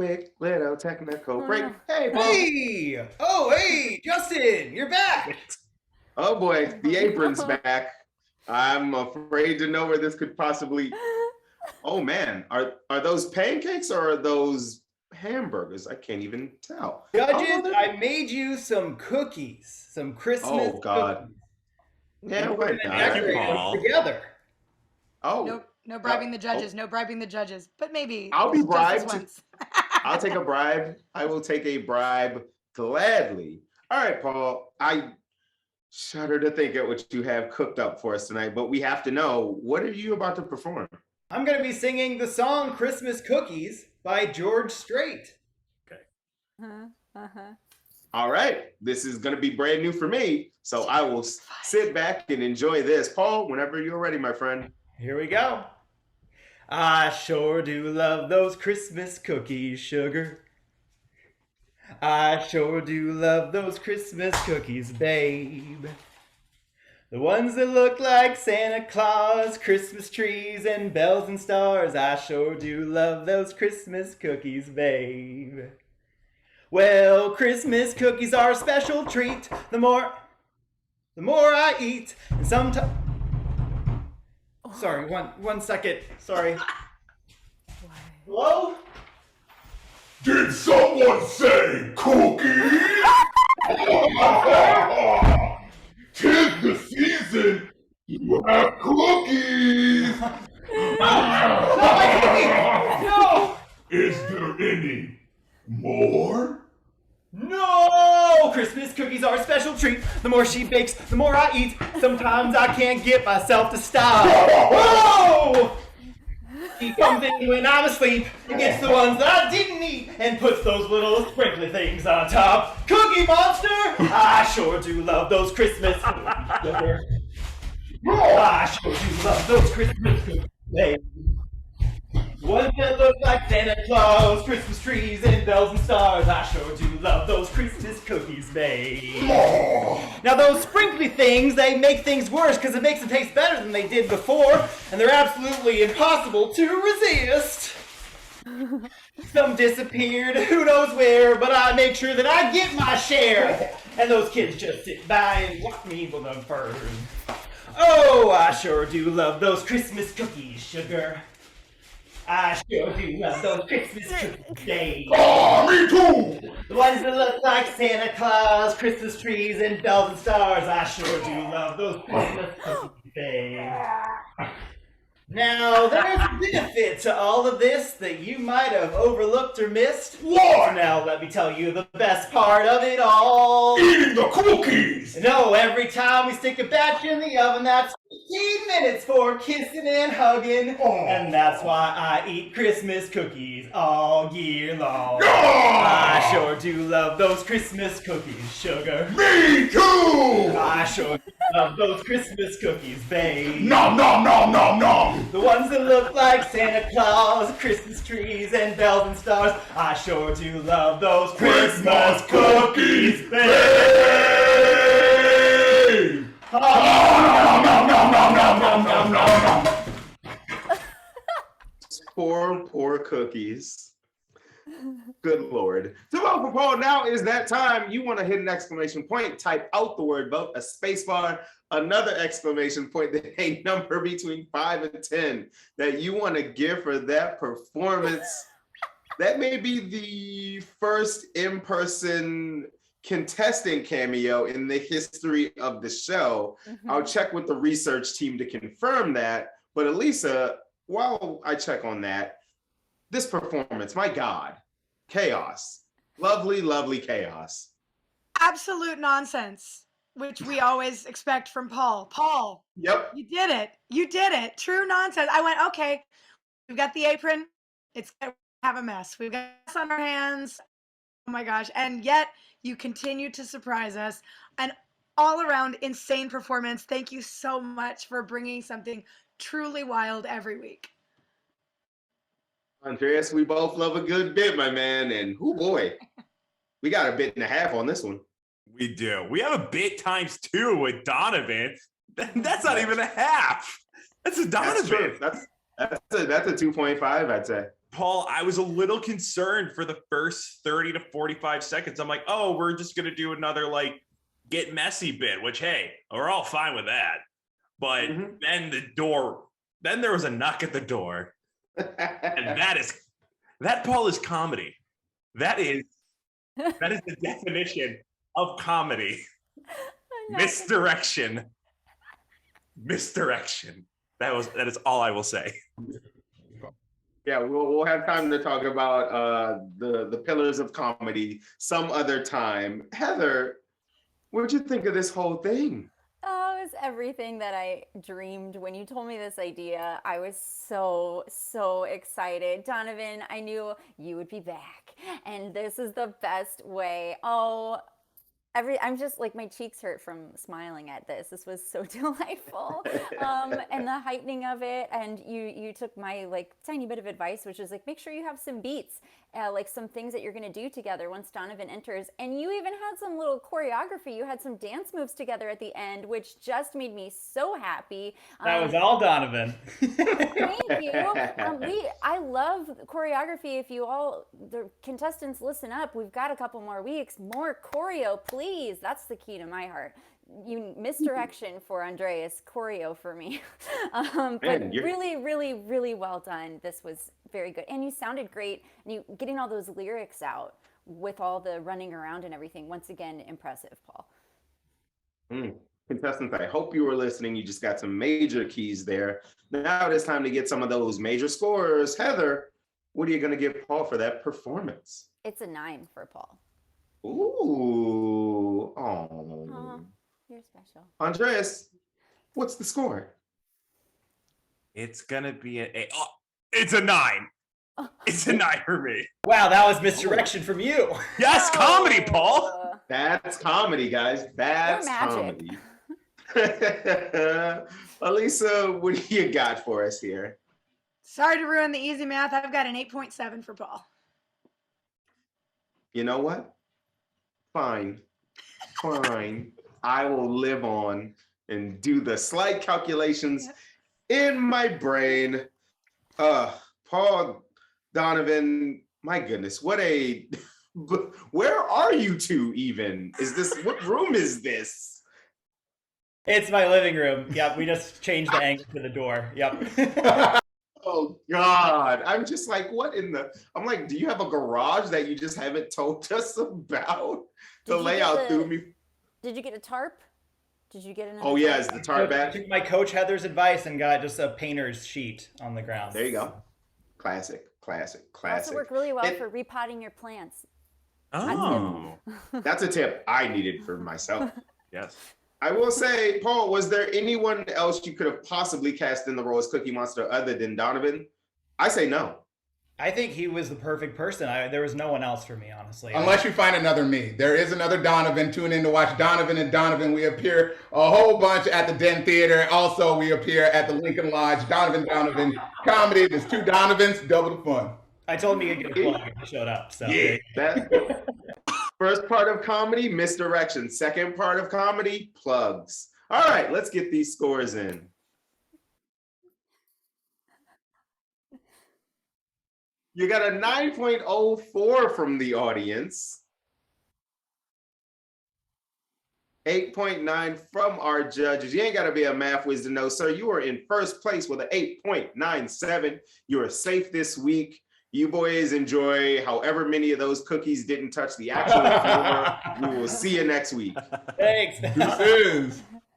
quick little technical break. Oh, Hey, Paul. Hey! Oh, hey, Justin, you're back. Oh boy, the apron's back. I'm afraid to know where this could possibly. Oh man, are those pancakes or are those hamburgers? I can't even tell. Judges, Oh, I made you some cookies, some Christmas oh God. cookies. Yeah, And we're why gonna not? Thank you, decorate them Paul. together. Oh, no bribing the judges. No bribing the judges. But maybe I'll be just this bribed. once. I'll take a bribe. I will take a bribe gladly. All right, Paul. I shudder to think at what you have cooked up for us tonight, but we have to know, what are you about to perform? I'm gonna be singing the song Christmas Cookies by George Strait. All right, this is going to be brand new for me, so I will sit back and enjoy this. Paul, whenever you're ready, my friend. Here we go. I sure do love those Christmas cookies, sugar. I sure do love those Christmas cookies, babe. The ones that look like Santa Claus, Christmas trees, and bells and stars. I sure do love those Christmas cookies, babe. Well, Christmas cookies are a special treat. The more I eat, and sometimes. Sorry, one second. Sorry. Hello? Did someone say cookies? Tis the season to have cookies. No! Is there any more? No! Christmas cookies are a special treat. The more she bakes, the more I eat. Sometimes I can't get myself to stop. Whoa! He comes in when I'm asleep and gets the ones that I didn't eat and puts those little sprinkly things on top. Cookie Monster! I sure do love those Christmas cookies. I sure do love those Christmas cookies. Baby. Ones that look like Santa Claus, Christmas trees, and bells and stars. I sure do love those Christmas cookies, babe. Now those sprinkly things, they make things worse because it makes them taste better than they did before, and they're absolutely impossible to resist. Some disappeared, who knows where, but I make sure that I get my share. And those kids just sit by and watch me eat them first. Oh, I sure do love those Christmas cookies, sugar. I sure do love those Christmas cookies, babe. Ah, me too. The ones that look like Santa Claus, Christmas trees, and bells and stars. I sure do love those Christmas cookies, babe. Now, there's a benefit to all of this that you might have overlooked or missed. What? Now, let me tell you the best part of it all. Eating the cookies. No, every time we stick a batch in the oven, that's 15 minutes for kissing and hugging. Oh. And that's why I eat Christmas cookies all year long. Ah. I sure do love those Christmas cookies, sugar. Me too. I sure do love those Christmas cookies, babe. Nom nom nom nom nom. The ones that look like Santa Claus, Christmas trees, and bells and stars. I sure do love those Christmas cookies, babe. Nom nom nom nom nom nom nom nom. Poor cookies. Good Lord. So, well, for Paul, now is that time. You want to hit an exclamation point, type out the word vote, a space bar, another exclamation point, then a number between 5 and 10 that you want to give for that performance. That may be the first in-person contestant cameo in the history of the show. I'll check with the research team to confirm that. But Elisa, while I check on that, this performance, my God, chaos. Lovely, lovely chaos. Absolute nonsense, which we always expect from Paul. Paul, Yep. you did it. You did it. True nonsense. I went, okay, we've got the apron. It's going to have a mess. We've got this on our hands. Oh my gosh. And yet you continue to surprise us. An all around insane performance. Thank you so much for bringing something truly wild every week. Andreas, we both love a good bit, my man. And oh boy, we got a bit and a half on this one. We do. We have a bit times 2 with Donovan. That's not even a half. That's a Donovan. That's true. That's a 2.5, I'd say. Paul, I was a little concerned for the first 30 to 45 seconds. I'm like, oh, we're just going to do another like get messy bit, which, hey, we're all fine with that. But then then there was a knock at the door. And that, Paul, is comedy. That is the definition of comedy. Misdirection. That is all I will say. Yeah, we'll have time to talk about the pillars of comedy some other time. Heather, what'd you think of this whole thing? Oh, it was everything that I dreamed. When you told me this idea, I was so excited. Donovan, I knew you would be back, and this is the best way. Oh, I'm just like, my cheeks hurt from smiling at this. This was so delightful. And the heightening of it. And you took my like tiny bit of advice, which is like, make sure you have some beats, like some things that you're going to do together once Donovan enters. And you even had some little choreography. You had some dance moves together at the end, which just made me so happy. That was all Donovan. Thank you. I love choreography. If you all, the contestants, listen up. We've got a couple more weeks. More choreo, please. That's the key to my heart. You misdirection for Andreas, choreo for me. But really well done. This was very good. And you sounded great. And you getting all those lyrics out with all the running around and everything. Once again, impressive, Paul. Contestants, I hope you were listening. You just got some major keys there. Now it's time to get some of those major scores. Heather, what are you going to give Paul for that performance? It's a 9 for Paul. Ooh. Oh, you're special. Andreas, what's the score? It's going to be it's a 9. It's a 9 for me. Wow, that was misdirection from you. Yes, comedy, Paul. That's comedy, guys. That's comedy. Elisa, what do you got for us here? Sorry to ruin the easy math. I've got an 8.7 for Paul. You know what? Fine. I will live on and do the slight calculations in my brain. Paul, Donovan, my goodness, where are you two even? What room is this? It's my living room. Yep, we just changed the angle to the door. Yep. Oh God, I'm just like, I'm like, do you have a garage that you just haven't told us about? The layout threw me. Did you get a tarp? Did you get another? Oh yeah, is the tarp back? I took my coach Heather's advice and got just a painter's sheet on the ground. There you go. Classic. Also worked really well for repotting your plants. Oh. That's a tip I needed for myself. Yes. I will say, Paul, was there anyone else you could have possibly cast in the role as Cookie Monster other than Donovan? I say no. I think he was the perfect person. There was no one else for me, honestly. Unless you find another me. There is another Donovan. Tune in to watch Donovan and Donovan. We appear a whole bunch at the Den Theater. Also, we appear at the Lincoln Lodge. Donovan comedy. There's 2 Donovans, double the fun. I told him he could get a plug if he showed up. So Yeah. First part of comedy, misdirection. Second part of comedy, plugs. All right, let's get these scores in. You got a 9.04 from the audience. 8.9 from our judges. You ain't got to be a math whiz to know, sir. You are in first place with an 8.97. You are safe this week. You boys enjoy however many of those cookies didn't touch the actual floor. We will see you next week. thanks. This is.